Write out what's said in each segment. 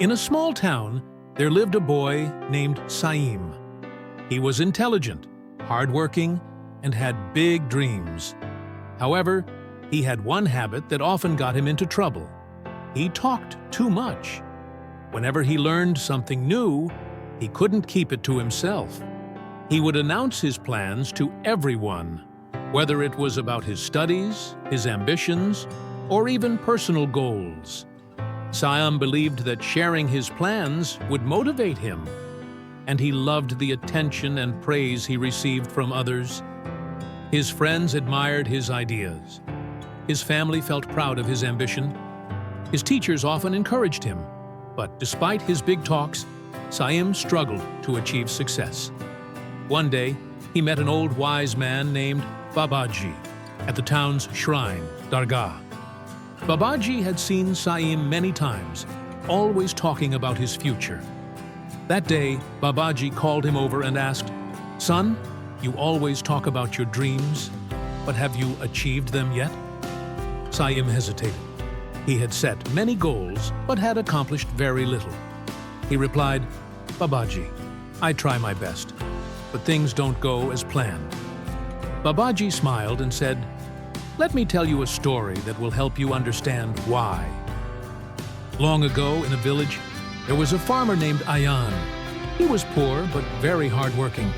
In a small town, there lived a boy named Saim. He was intelligent, hardworking, and had big dreams. However, he had one habit that often got him into trouble. He talked too much. Whenever he learned something new, he couldn't keep it to himself. He would announce his plans to everyone, whether it was about his studies, his ambitions, or even personal goals. Saim believed that sharing his plans would motivate him, and he loved the attention and praise he received from others. His friends admired his ideas. His family felt proud of his ambition. His teachers often encouraged him, but despite his big talks, Saim struggled to achieve success. One day, he met an old wise man named Babaji at the town's shrine, Dargah. Babaji had seen Saim many times, always talking about his future. That day, Babaji called him over and asked, "Son, you always talk about your dreams, but have you achieved them yet?" Saim hesitated. He had set many goals, but had accomplished very little. He replied, "Babaji, I try my best, but things don't go as planned." Babaji smiled and said, "Let me tell you a story that will help you understand why." Long ago in a village, there was a farmer named Ayaan. He was poor but very hardworking.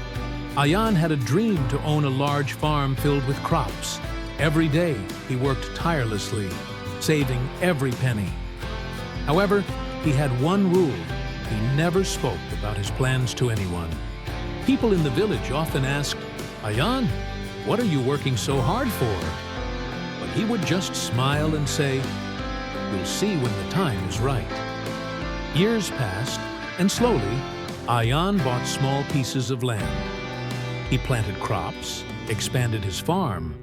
Ayaan had a dream to own a large farm filled with crops. Every day, he worked tirelessly, saving every penny. However, he had one rule: he never spoke about his plans to anyone. People in the village often asked, "Ayaan, what are you working so hard for?" But he would just smile and say, "You'll see when the time is right." Years passed, and slowly, Ayaan bought small pieces of land. He planted crops, expanded his farm,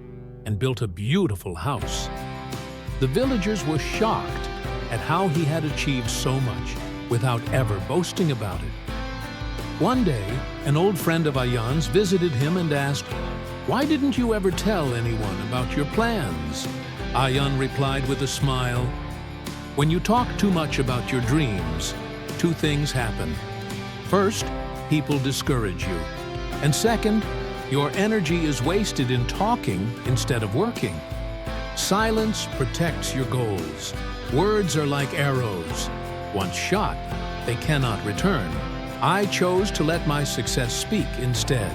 and built a beautiful house. The villagers were shocked at how he had achieved so much without ever boasting about it. One day, an old friend of Ayaan's visited him and asked, "Why didn't you ever tell anyone about your plans?" Ayaan replied with a smile, "When you talk too much about your dreams, two things happen. First, people discourage you. And second, your energy is wasted in talking instead of working. Silence protects your goals. Words are like arrows. Once shot, they cannot return. I chose to let my success speak instead."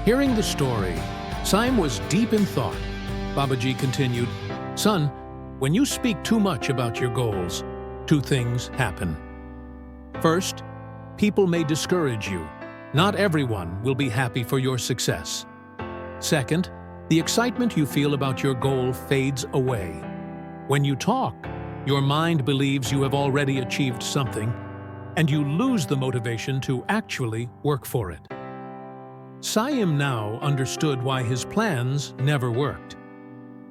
Hearing the story, Saim was deep in thought. Babaji continued, "Son, when you speak too much about your goals, two things happen. First, people may discourage you. Not everyone will be happy for your success. Second, the excitement you feel about your goal fades away. When you talk, your mind believes you have already achieved something, and you lose the motivation to actually work for it." Saim now understood why his plans never worked.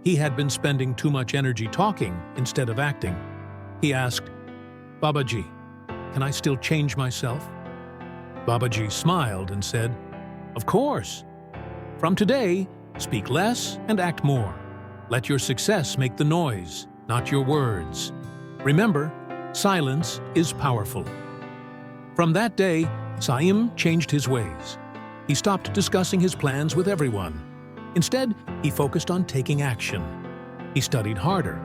He had been spending too much energy talking instead of acting. He asked, "Babaji, can I still change myself?" Babaji smiled and said, "Of course. From today, speak less and act more. Let your success make the noise, not your words. Remember, silence is powerful." From that day, Saim changed his ways. He stopped discussing his plans with everyone. Instead, he focused on taking action. He studied harder,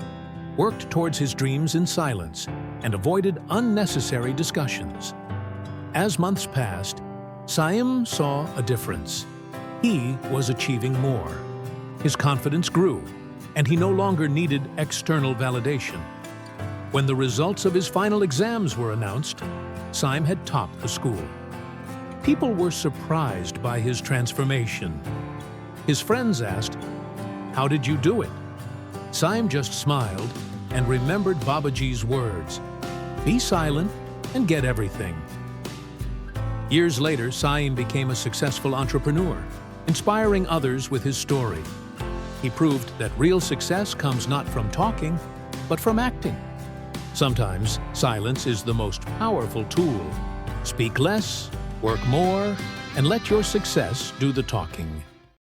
worked towards his dreams in silence, and avoided unnecessary discussions. As months passed, Saim saw a difference. He was achieving more. His confidence grew, and he no longer needed external validation. When the results of his final exams were announced, Saim had topped the school. People were surprised by his transformation. His friends asked, "How did you do it?" Saim just smiled and remembered Babaji's words, "Be silent and get everything." Years later, Saim became a successful entrepreneur, inspiring others with his story. He proved that real success comes not from talking, but from acting. Sometimes, silence is the most powerful tool. Speak less, work more, and let your success do the talking.